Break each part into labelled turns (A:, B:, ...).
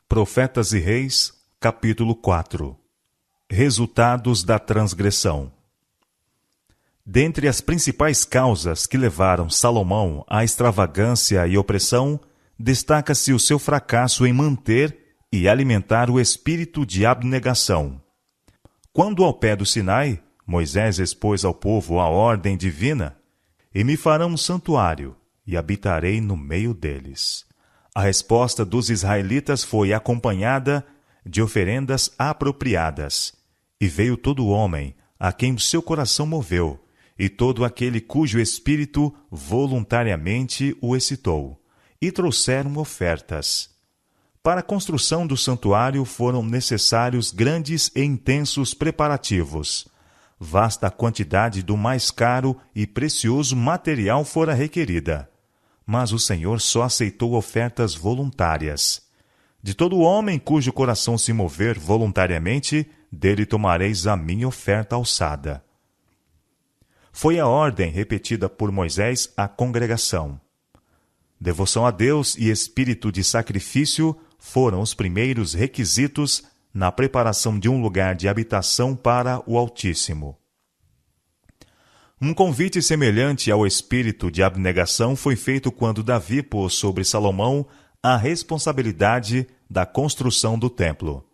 A: Profetas e Reis, capítulo 4. Resultados da transgressão. Dentre as principais causas que levaram Salomão à extravagância e opressão, destaca-se o seu fracasso em manter e alimentar o espírito de abnegação. Quando ao pé do Sinai, Moisés expôs ao povo a ordem divina: "E me farão um santuário, e habitarei no meio deles." A resposta dos israelitas foi acompanhada de oferendas apropriadas. E veio todo homem a quem o seu coração moveu, e todo aquele cujo espírito voluntariamente o excitou, e trouxeram ofertas. Para a construção do santuário foram necessários grandes e intensos preparativos. Vasta quantidade do mais caro e precioso material fora requerida. Mas o Senhor só aceitou ofertas voluntárias. De todo homem cujo coração se mover voluntariamente, dele tomareis a minha oferta alçada. Foi a ordem repetida por Moisés à congregação. Devoção a Deus e espírito de sacrifício foram os primeiros requisitos na preparação de um lugar de habitação para o Altíssimo. Um convite semelhante ao espírito de abnegação foi feito quando Davi pôs sobre Salomão a responsabilidade da construção do templo.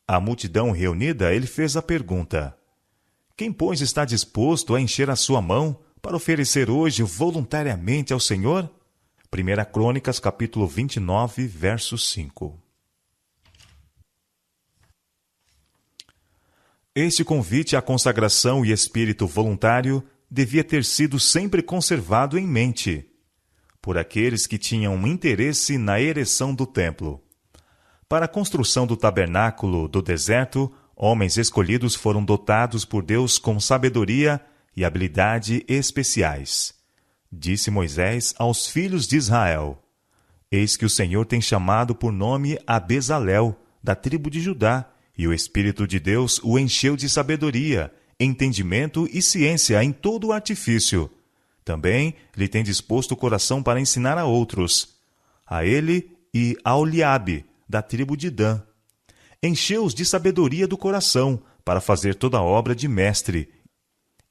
A: À multidão reunida, ele fez a pergunta: "Quem, pois, está disposto a encher a sua mão para oferecer hoje voluntariamente ao Senhor?" 1 Crônicas, capítulo 29, verso 5. Este convite à consagração e espírito voluntário devia ter sido sempre conservado em mente por aqueles que tinham interesse na ereção do templo. Para a construção do tabernáculo do deserto, homens escolhidos foram dotados por Deus com sabedoria e habilidade especiais. Disse Moisés aos filhos de Israel: "Eis que o Senhor tem chamado por nome a Bezalel, da tribo de Judá, e o Espírito de Deus o encheu de sabedoria, entendimento e ciência em todo o artifício. Também lhe tem disposto o coração para ensinar a outros. A ele e a Oliabe, da tribo de Dan. Encheu-os de sabedoria do coração, para fazer toda a obra de mestre,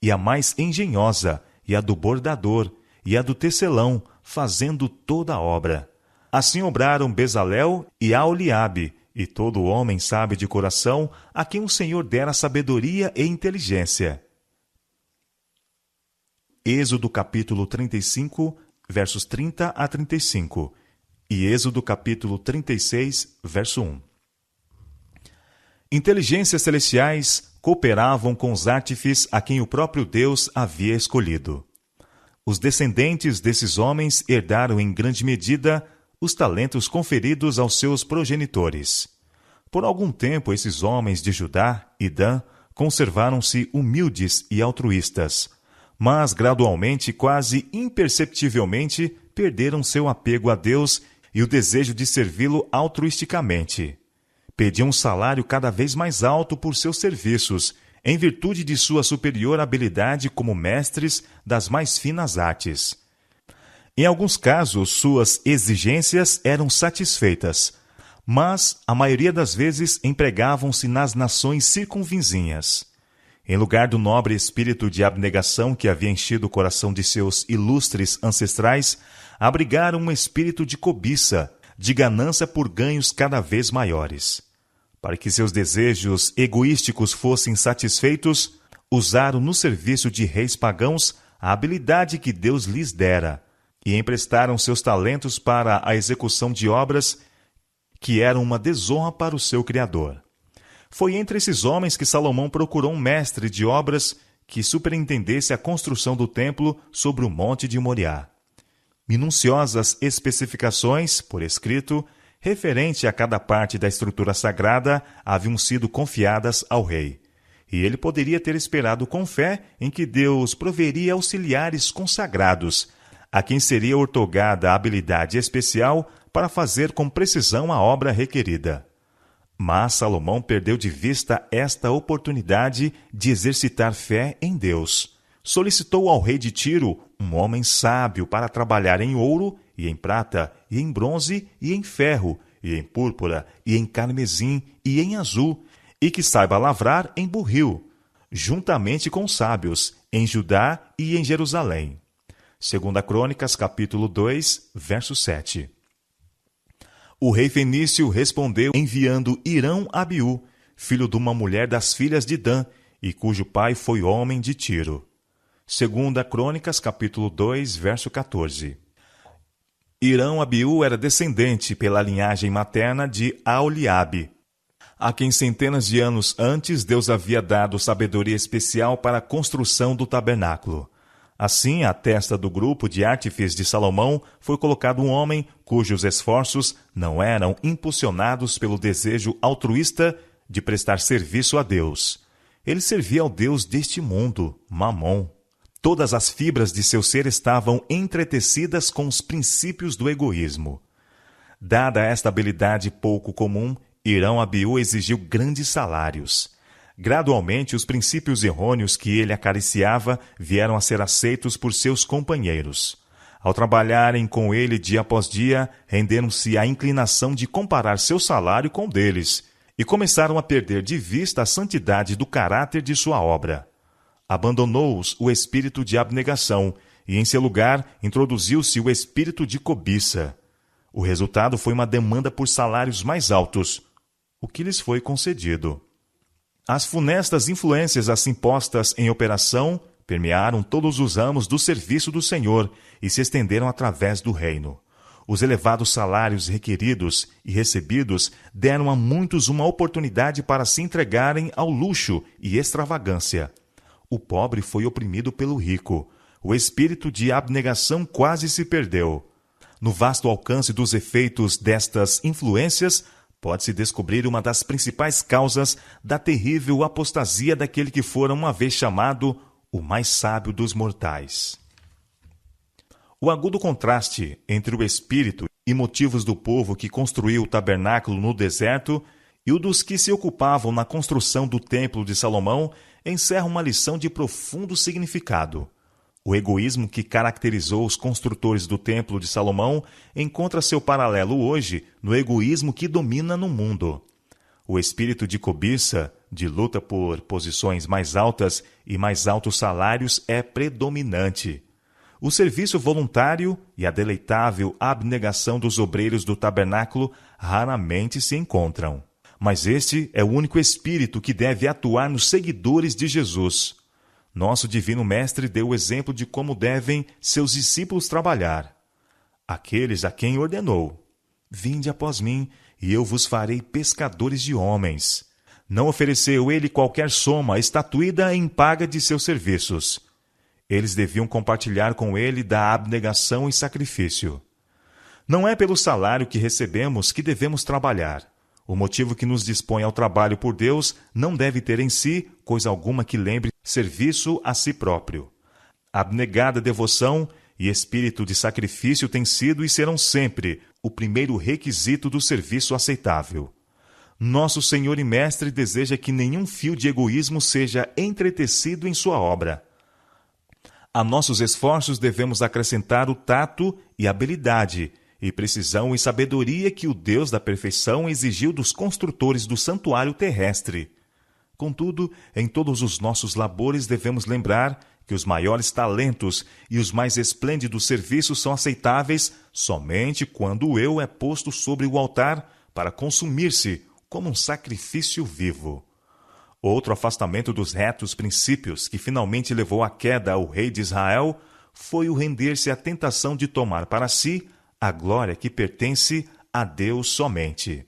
A: e a mais engenhosa, e a do bordador, e a do tecelão, fazendo toda a obra. Assim obraram Bezalel e Aholiabe, e todo homem sábio de coração, a quem o Senhor dera sabedoria e inteligência." Êxodo capítulo 35, versos 30 a 35, e Êxodo capítulo 36, verso 1. Inteligências celestiais cooperavam com os artífices a quem o próprio Deus havia escolhido. Os descendentes desses homens herdaram em grande medida os talentos conferidos aos seus progenitores. Por algum tempo, esses homens de Judá e Dan conservaram-se humildes e altruístas, mas gradualmente, quase imperceptivelmente, perderam seu apego a Deus e o desejo de servi-lo altruisticamente. Pediam um salário cada vez mais alto por seus serviços, em virtude de sua superior habilidade como mestres das mais finas artes. Em alguns casos, suas exigências eram satisfeitas, mas a maioria das vezes empregavam-se nas nações circunvizinhas. Em lugar do nobre espírito de abnegação que havia enchido o coração de seus ilustres ancestrais, abrigaram um espírito de cobiça, de ganância por ganhos cada vez maiores. Para que seus desejos egoísticos fossem satisfeitos, usaram no serviço de reis pagãos a habilidade que Deus lhes dera, e emprestaram seus talentos para a execução de obras que eram uma desonra para o seu Criador. Foi entre esses homens que Salomão procurou um mestre de obras que superintendesse a construção do templo sobre o monte de Moriá. Minuciosas especificações, por escrito, referente a cada parte da estrutura sagrada, haviam sido confiadas ao rei. E ele poderia ter esperado com fé em que Deus proveria auxiliares consagrados, a quem seria outorgada a habilidade especial para fazer com precisão a obra requerida. Mas Salomão perdeu de vista esta oportunidade de exercitar fé em Deus. Solicitou ao rei de Tiro um homem sábio para trabalhar em ouro e em prata, e em bronze e em ferro, e em púrpura, e em carmesim, e em azul, e que saiba lavrar em burril, juntamente com sábios, em Judá e em Jerusalém. 2 Crônicas, capítulo 2, verso 7. O rei Fenício respondeu enviando Irão-Abiú, filho de uma mulher das filhas de Dan, e cujo pai foi homem de Tiro. 2 Crônicas, capítulo 2, verso 14. Irão-Abiú era descendente pela linhagem materna de Aholiabe, a quem centenas de anos antes Deus havia dado sabedoria especial para a construção do tabernáculo. Assim, à testa do grupo de artífices de Salomão foi colocado um homem cujos esforços não eram impulsionados pelo desejo altruísta de prestar serviço a Deus. Ele servia ao Deus deste mundo, Mamon. Todas as fibras de seu ser estavam entretecidas com os princípios do egoísmo. Dada esta habilidade pouco comum, Irão-Abiú exigiu grandes salários. Gradualmente, os princípios errôneos que ele acariciava vieram a ser aceitos por seus companheiros. Ao trabalharem com ele dia após dia, renderam-se à inclinação de comparar seu salário com o deles e começaram a perder de vista a santidade do caráter de sua obra. Abandonou-os o espírito de abnegação e, em seu lugar, introduziu-se o espírito de cobiça. O resultado foi uma demanda por salários mais altos, o que lhes foi concedido. As funestas influências assim postas em operação permearam todos os ramos do serviço do Senhor e se estenderam através do reino. Os elevados salários requeridos e recebidos deram a muitos uma oportunidade para se entregarem ao luxo e extravagância. O pobre foi oprimido pelo rico. O espírito de abnegação quase se perdeu. No vasto alcance dos efeitos destas influências, pode-se descobrir uma das principais causas da terrível apostasia daquele que fora uma vez chamado o mais sábio dos mortais. O agudo contraste entre o espírito e motivos do povo que construiu o tabernáculo no deserto e o dos que se ocupavam na construção do templo de Salomão encerra uma lição de profundo significado. O egoísmo que caracterizou os construtores do Templo de Salomão encontra seu paralelo hoje no egoísmo que domina no mundo. O espírito de cobiça, de luta por posições mais altas e mais altos salários é predominante. O serviço voluntário e a deleitável abnegação dos obreiros do tabernáculo raramente se encontram. Mas este é o único espírito que deve atuar nos seguidores de Jesus. Nosso Divino Mestre deu o exemplo de como devem seus discípulos trabalhar. Aqueles a quem ordenou: vinde após mim, e eu vos farei pescadores de homens. Não ofereceu ele qualquer soma estatuída em paga de seus serviços. Eles deviam compartilhar com ele da abnegação e sacrifício. Não é pelo salário que recebemos que devemos trabalhar. O motivo que nos dispõe ao trabalho por Deus não deve ter em si coisa alguma que lembre serviço a si próprio. Abnegada devoção e espírito de sacrifício têm sido e serão sempre o primeiro requisito do serviço aceitável. Nosso Senhor e Mestre deseja que nenhum fio de egoísmo seja entretecido em sua obra. A nossos esforços devemos acrescentar o tato e habilidade, e precisão e sabedoria que o Deus da perfeição exigiu dos construtores do santuário terrestre. Contudo, em todos os nossos labores devemos lembrar que os maiores talentos e os mais esplêndidos serviços são aceitáveis somente quando o eu é posto sobre o altar para consumir-se como um sacrifício vivo. Outro afastamento dos retos princípios que finalmente levou à queda ao rei de Israel foi o render-se à tentação de tomar para si a glória que pertence a Deus somente.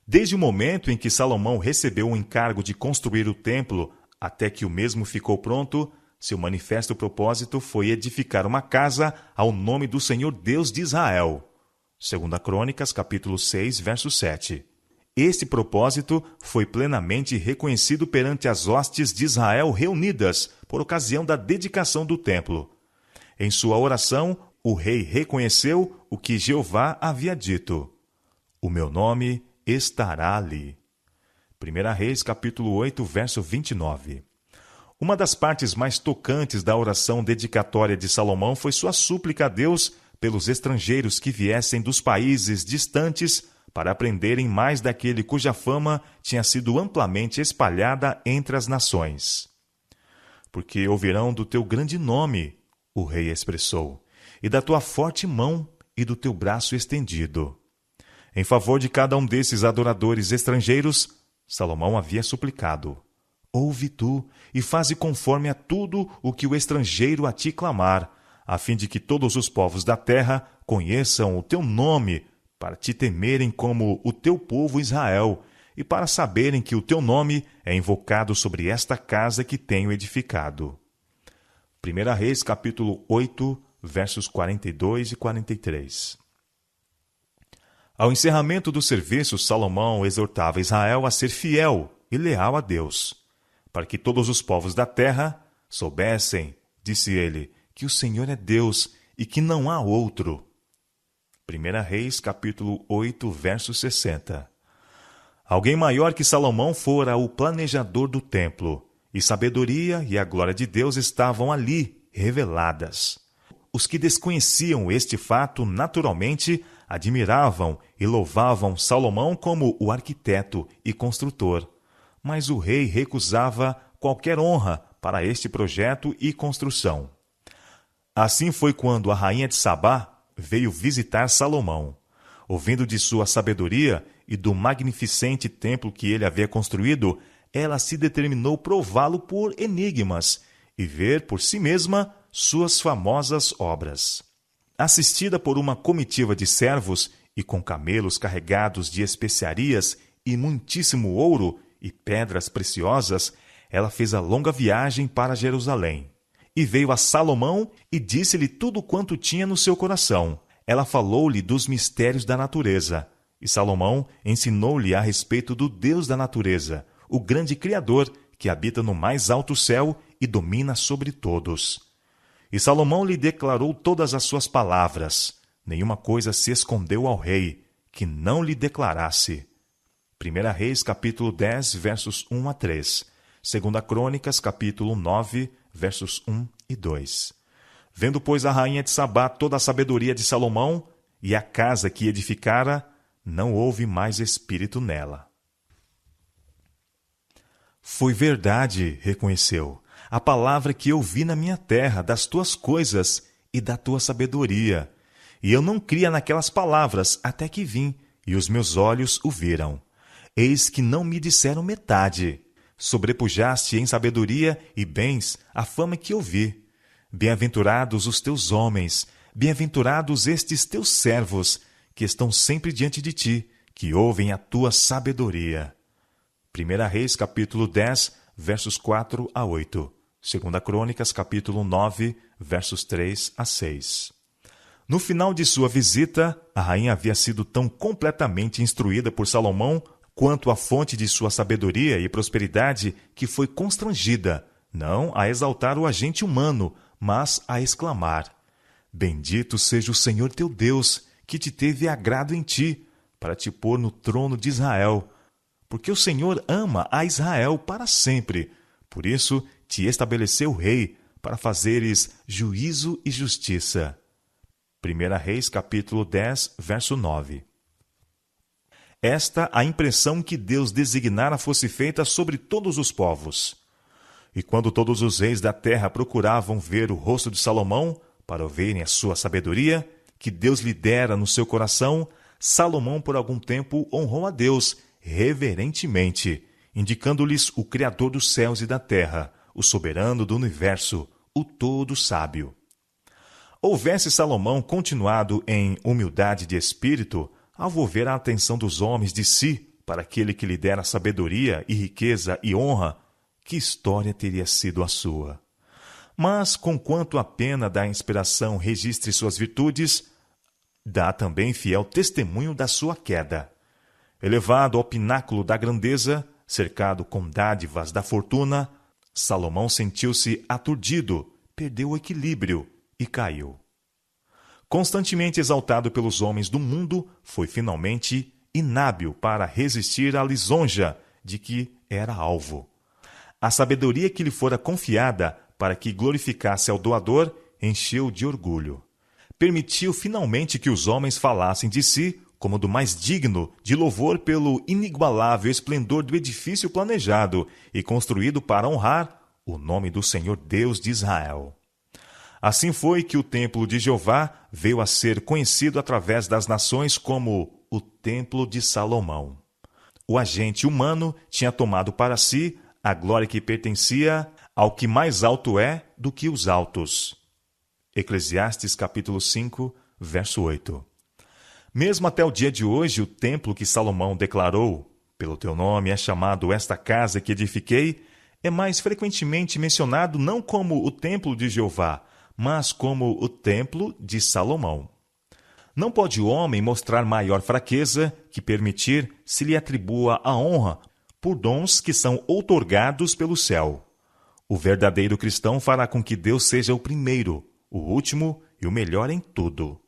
A: Desde o momento em que Salomão recebeu o encargo de construir o templo até que o mesmo ficou pronto, seu manifesto propósito foi edificar uma casa ao nome do Senhor Deus de Israel. 2 Crônicas, capítulo 6, verso 7. Este propósito foi plenamente reconhecido perante as hostes de Israel reunidas por ocasião da dedicação do templo. Em sua oração, o rei reconheceu o que Jeová havia dito: o meu nome estará ali. 1 Reis, capítulo 8, verso 29. Uma das partes mais tocantes da oração dedicatória de Salomão foi sua súplica a Deus pelos estrangeiros que viessem dos países distantes para aprenderem mais daquele cuja fama tinha sido amplamente espalhada entre as nações. Porque ouvirão do teu grande nome, o rei expressou, e da tua forte mão e do teu braço estendido. Em favor de cada um desses adoradores estrangeiros, Salomão havia suplicado: ouve tu e faze conforme a tudo o que o estrangeiro a ti clamar, a fim de que todos os povos da terra conheçam o teu nome, para te temerem como o teu povo Israel, e para saberem que o teu nome é invocado sobre esta casa que tenho edificado. 1 Reis, capítulo 8, versos 42 e 43. Ao encerramento do serviço, Salomão exortava Israel a ser fiel e leal a Deus, para que todos os povos da terra soubessem, disse ele, que o Senhor é Deus e que não há outro. 1 Reis, capítulo 8, verso 60. Alguém maior que Salomão fora o planejador do templo, e sabedoria e a glória de Deus estavam ali reveladas. Os que desconheciam este fato naturalmente admiravam e louvavam Salomão como o arquiteto e construtor, mas o rei recusava qualquer honra para este projeto e construção. Assim foi quando a rainha de Sabá veio visitar Salomão. Ouvindo de sua sabedoria e do magnificente templo que ele havia construído, ela se determinou prová-lo por enigmas e ver por si mesma suas famosas obras. Assistida por uma comitiva de servos e com camelos carregados de especiarias e muitíssimo ouro e pedras preciosas, ela fez a longa viagem para Jerusalém. E veio a Salomão e disse-lhe tudo quanto tinha no seu coração. Ela falou-lhe dos mistérios da natureza. E Salomão ensinou-lhe a respeito do Deus da natureza, o grande Criador, que habita no mais alto céu e domina sobre todos. E Salomão lhe declarou todas as suas palavras. Nenhuma coisa se escondeu ao rei, que não lhe declarasse. 1 Reis, capítulo 10, versos 1 a 3. 2 Crônicas, capítulo 9, versos 1 e 2. Vendo, pois, a rainha de Sabá toda a sabedoria de Salomão e a casa que edificara, não houve mais espírito nela. Foi verdade, reconheceu, a palavra que eu vi na minha terra das tuas coisas e da tua sabedoria. E eu não cria naquelas palavras até que vim, e os meus olhos o viram. Eis que não me disseram metade. Sobrepujaste em sabedoria e bens a fama que ouvi. Bem-aventurados os teus homens, bem-aventurados estes teus servos, que estão sempre diante de ti, que ouvem a tua sabedoria. 1 Reis, capítulo 10, versos 4 a 8. 2 Crônicas, capítulo 9, versos 3 a 6. No final de sua visita, a rainha havia sido tão completamente instruída por Salomão quanto a fonte de sua sabedoria e prosperidade que foi constrangida, não a exaltar o agente humano, mas a exclamar: Bendito seja o Senhor teu Deus, que te teve agrado em ti, para te pôr no trono de Israel. Porque o Senhor ama a Israel para sempre. Por isso te estabeleceu rei, para fazeres juízo e justiça. 1 Reis, capítulo 10, verso 9. Esta a impressão que Deus designara fosse feita sobre todos os povos. E quando todos os reis da terra procuravam ver o rosto de Salomão, para ouvirem a sua sabedoria, que Deus lhe dera no seu coração, Salomão por algum tempo honrou a Deus reverentemente, indicando-lhes o Criador dos céus e da terra, o soberano do universo, o todo sábio. Houvesse Salomão continuado em humildade de espírito, ao volver a atenção dos homens de si para aquele que lhe dera sabedoria e riqueza e honra, que história teria sido a sua? Mas, conquanto a pena da inspiração registre suas virtudes, dá também fiel testemunho da sua queda. Elevado ao pináculo da grandeza, cercado com dádivas da fortuna, Salomão sentiu-se aturdido, perdeu o equilíbrio e caiu. Constantemente exaltado pelos homens do mundo, foi finalmente inábil para resistir à lisonja de que era alvo. A sabedoria que lhe fora confiada para que glorificasse ao doador encheu de orgulho. Permitiu finalmente que os homens falassem de si como do mais digno de louvor pelo inigualável esplendor do edifício planejado e construído para honrar o nome do Senhor Deus de Israel. Assim foi que o templo de Jeová veio a ser conhecido através das nações como o Templo de Salomão. O agente humano tinha tomado para si a glória que pertencia ao que mais alto é do que os altos. Eclesiastes capítulo 5, verso 8. Mesmo até o dia de hoje, o templo que Salomão declarou, pelo teu nome é chamado esta casa que edifiquei, é mais frequentemente mencionado não como o templo de Jeová, mas como o templo de Salomão. Não pode o homem mostrar maior fraqueza que permitir se lhe atribua a honra por dons que são outorgados pelo céu. O verdadeiro cristão fará com que Deus seja o primeiro, o último e o melhor em tudo.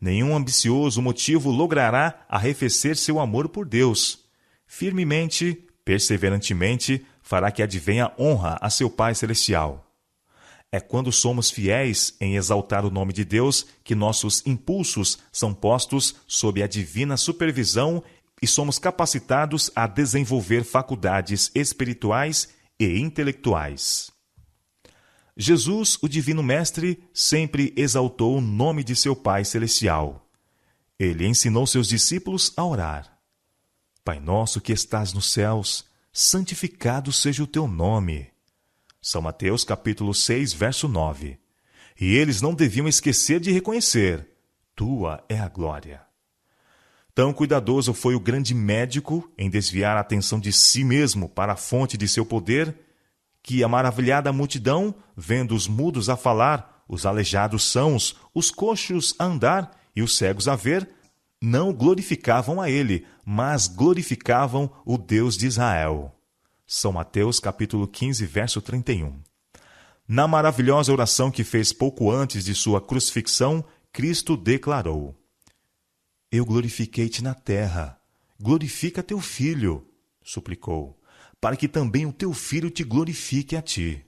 A: Nenhum ambicioso motivo logrará arrefecer seu amor por Deus. Firmemente, perseverantemente, fará que advenha honra a seu Pai Celestial. É quando somos fiéis em exaltar o nome de Deus que nossos impulsos são postos sob a divina supervisão e somos capacitados a desenvolver faculdades espirituais e intelectuais. Jesus, o Divino Mestre, sempre exaltou o nome de seu Pai Celestial. Ele ensinou seus discípulos a orar. Pai nosso que estás nos céus, santificado seja o teu nome. São Mateus capítulo 6, verso 9. E eles não deviam esquecer de reconhecer: tua é a glória. Tão cuidadoso foi o grande médico em desviar a atenção de si mesmo para a fonte de seu poder, que a maravilhada multidão, vendo os mudos a falar, os aleijados sãos, os coxos a andar e os cegos a ver, não glorificavam a ele, mas glorificavam o Deus de Israel. São Mateus capítulo 15, verso 31. Na maravilhosa oração que fez pouco antes de sua crucifixão, Cristo declarou: Eu glorifiquei-te na terra, glorifica teu filho, suplicou, para que também o teu filho te glorifique a ti.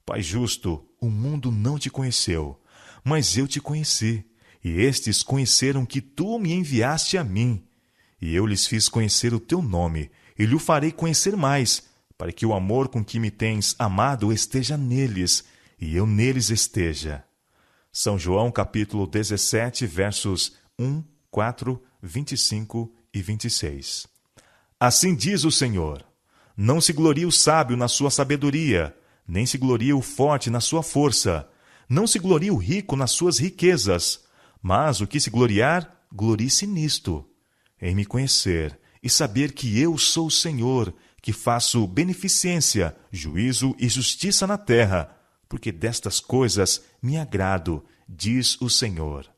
A: Pai justo, o mundo não te conheceu, mas eu te conheci, e estes conheceram que tu me enviaste a mim, e eu lhes fiz conhecer o teu nome, e lhe farei conhecer mais, para que o amor com que me tens amado esteja neles, e eu neles esteja. São João capítulo 17, versos 1, 4, 25 e 26. Assim diz o Senhor: não se glorie o sábio na sua sabedoria, nem se glorie o forte na sua força, não se glorie o rico nas suas riquezas, mas o que se gloriar, glorie-se nisto, em me conhecer e saber que eu sou o Senhor, que faço beneficência, juízo e justiça na terra, porque destas coisas me agrado, diz o Senhor.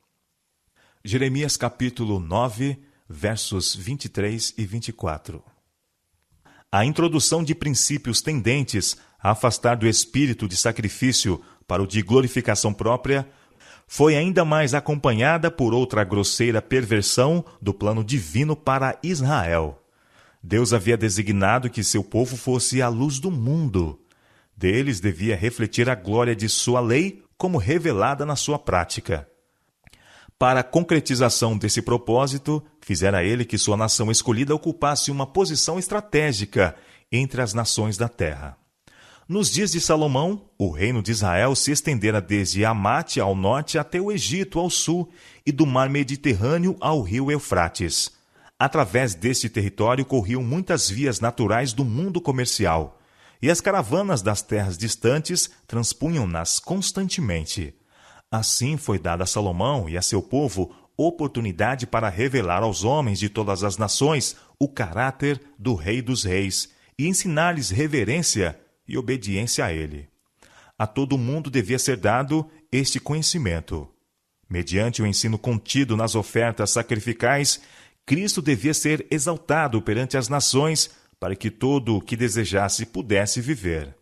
A: Jeremias capítulo 9, versos 23 e 24. A introdução de princípios tendentes a afastar do espírito de sacrifício para o de glorificação própria foi ainda mais acompanhada por outra grosseira perversão do plano divino para Israel. Deus havia designado que seu povo fosse a luz do mundo. Deles devia refletir a glória de sua lei como revelada na sua prática. Para a concretização desse propósito, fizera ele que sua nação escolhida ocupasse uma posição estratégica entre as nações da terra. Nos dias de Salomão, o reino de Israel se estendera desde Amate ao norte até o Egito ao sul e do mar Mediterrâneo ao rio Eufrates. Através deste território corriam muitas vias naturais do mundo comercial, e as caravanas das terras distantes transpunham-nas constantemente. Assim foi dada a Salomão e a seu povo oportunidade para revelar aos homens de todas as nações o caráter do Rei dos Reis e ensinar-lhes reverência e obediência a ele. A todo mundo devia ser dado este conhecimento. Mediante o ensino contido nas ofertas sacrificais, Cristo devia ser exaltado perante as nações para que todo o que desejasse pudesse viver.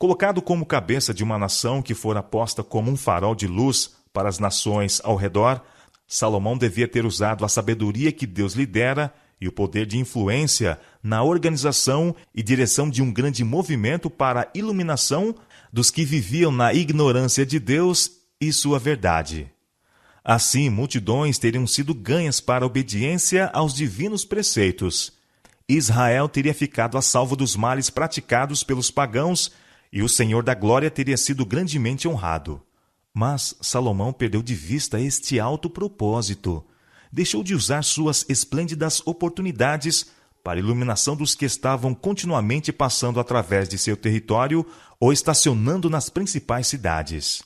A: Colocado como cabeça de uma nação que fora posta como um farol de luz para as nações ao redor, Salomão devia ter usado a sabedoria que Deus lhe dera e o poder de influência na organização e direção de um grande movimento para a iluminação dos que viviam na ignorância de Deus e sua verdade. Assim, multidões teriam sido ganhas para a obediência aos divinos preceitos. Israel teria ficado a salvo dos males praticados pelos pagãos e o Senhor da Glória teria sido grandemente honrado. Mas Salomão perdeu de vista este alto propósito. Deixou de usar suas esplêndidas oportunidades para a iluminação dos que estavam continuamente passando através de seu território ou estacionando nas principais cidades.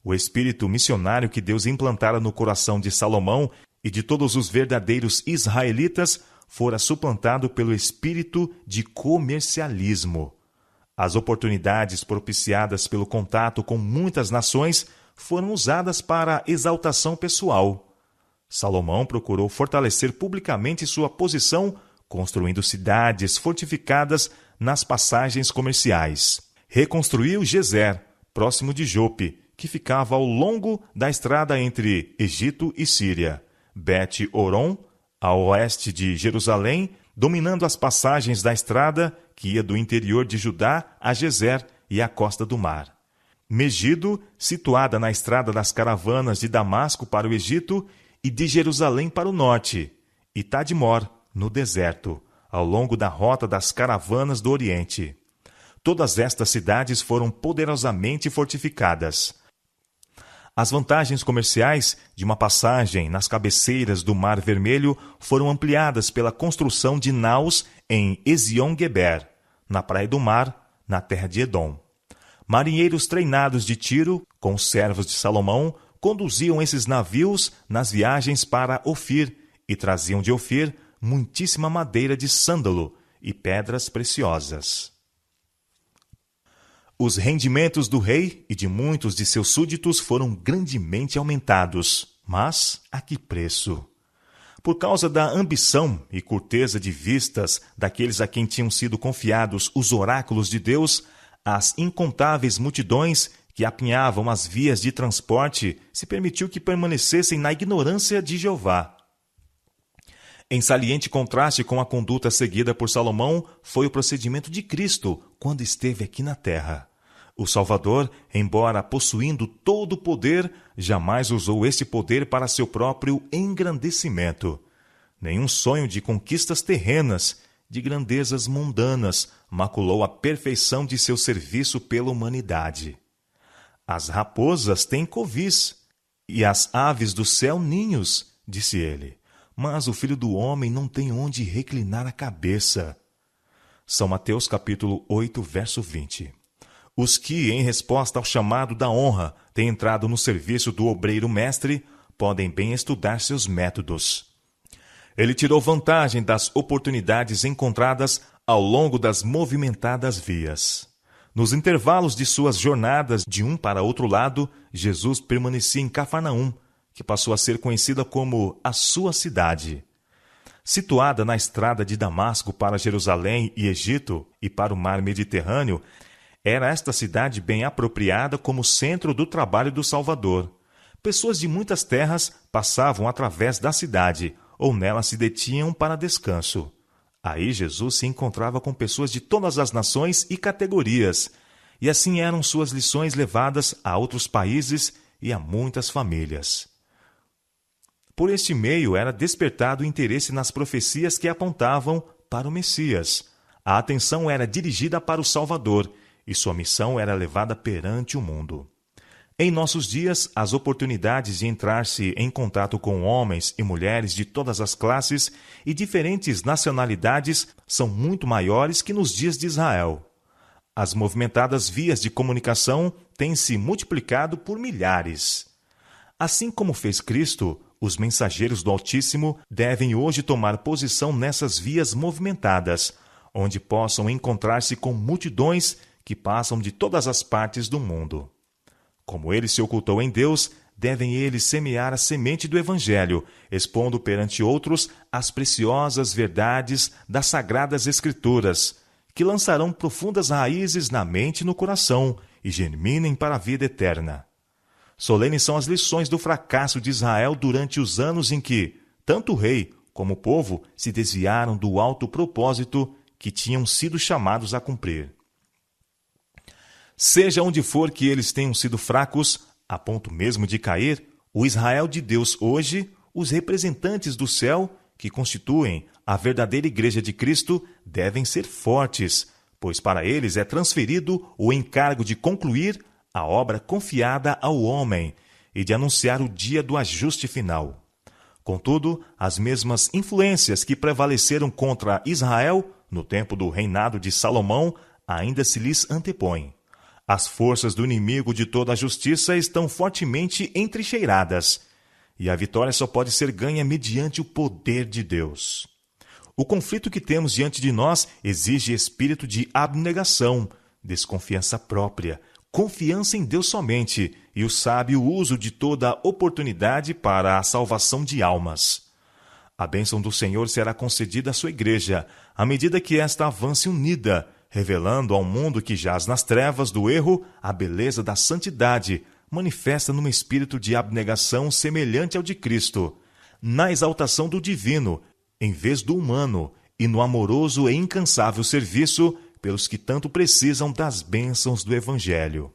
A: O espírito missionário que Deus implantara no coração de Salomão e de todos os verdadeiros israelitas fora suplantado pelo espírito de comercialismo. As oportunidades propiciadas pelo contato com muitas nações foram usadas para exaltação pessoal. Salomão procurou fortalecer publicamente sua posição, construindo cidades fortificadas nas passagens comerciais. Reconstruiu Gezer, próximo de Jope, que ficava ao longo da estrada entre Egito e Síria, Bet-Horon, a oeste de Jerusalém, dominando as passagens da estrada que ia do interior de Judá a Gezer e a costa do mar. Megido, situada na estrada das caravanas de Damasco para o Egito e de Jerusalém para o norte, e Tadmor, no deserto, ao longo da rota das caravanas do Oriente. Todas estas cidades foram poderosamente fortificadas. As vantagens comerciais de uma passagem nas cabeceiras do Mar Vermelho foram ampliadas pela construção de naus em Ezion-Geber, na Praia do Mar, na terra de Edom. Marinheiros treinados de Tiro, com os servos de Salomão, conduziam esses navios nas viagens para Ofir e traziam de Ofir muitíssima madeira de sândalo e pedras preciosas. Os rendimentos do rei e de muitos de seus súditos foram grandemente aumentados, mas a que preço? Por causa da ambição e curteza de vistas daqueles a quem tinham sido confiados os oráculos de Deus, as incontáveis multidões que apinhavam as vias de transporte se permitiu que permanecessem na ignorância de Jeová. Em saliente contraste com a conduta seguida por Salomão foi o procedimento de Cristo quando esteve aqui na terra. O Salvador, embora possuindo todo o poder, jamais usou esse poder para seu próprio engrandecimento. Nenhum sonho de conquistas terrenas, de grandezas mundanas, maculou a perfeição de seu serviço pela humanidade. As raposas têm covis, e as aves do céu ninhos, disse ele, mas o Filho do Homem não tem onde reclinar a cabeça. São Mateus capítulo 8, verso 20. Os que, em resposta ao chamado da honra, têm entrado no serviço do obreiro-mestre, podem bem estudar seus métodos. Ele tirou vantagem das oportunidades encontradas ao longo das movimentadas vias. Nos intervalos de suas jornadas de um para outro lado, Jesus permanecia em Cafarnaum, que passou a ser conhecida como a sua cidade. Situada na estrada de Damasco para Jerusalém e Egito e para o mar Mediterrâneo, era esta cidade bem apropriada como centro do trabalho do Salvador. Pessoas de muitas terras passavam através da cidade, ou nela se detinham para descanso. Aí Jesus se encontrava com pessoas de todas as nações e categorias, e assim eram suas lições levadas a outros países e a muitas famílias. Por este meio era despertado o interesse nas profecias que apontavam para o Messias. A atenção era dirigida para o Salvador, e sua missão era levada perante o mundo. Em nossos dias, as oportunidades de entrar-se em contato com homens e mulheres de todas as classes e diferentes nacionalidades são muito maiores que nos dias de Israel. As movimentadas vias de comunicação têm se multiplicado por milhares. Assim como fez Cristo, os mensageiros do Altíssimo devem hoje tomar posição nessas vias movimentadas, onde possam encontrar-se com multidões que passam de todas as partes do mundo. Como ele se ocultou em Deus, devem eles semear a semente do Evangelho, expondo perante outros as preciosas verdades das Sagradas Escrituras, que lançarão profundas raízes na mente e no coração e germinem para a vida eterna. Solenes são as lições do fracasso de Israel durante os anos em que, tanto o rei como o povo se desviaram do alto propósito que tinham sido chamados a cumprir. Seja onde for que eles tenham sido fracos, a ponto mesmo de cair, O Israel de Deus hoje, os representantes do céu, que constituem a verdadeira Igreja de Cristo, devem ser fortes, pois para eles é transferido o encargo de concluir a obra confiada ao homem e de anunciar o dia do ajuste final. Contudo, as mesmas influências que prevaleceram contra Israel no tempo do reinado de Salomão ainda se lhes antepõem. As forças do inimigo de toda a justiça estão fortemente entrincheiradas, e a vitória só pode ser ganha mediante o poder de Deus. O conflito que temos diante de nós exige espírito de abnegação, desconfiança própria, confiança em Deus somente e o sábio uso de toda oportunidade para a salvação de almas. A bênção do Senhor será concedida à sua igreja, à medida que esta avance unida, revelando ao mundo que jaz nas trevas do erro a beleza da santidade, manifesta num espírito de abnegação semelhante ao de Cristo, na exaltação do divino, em vez do humano, e no amoroso e incansável serviço pelos que tanto precisam das bênçãos do Evangelho.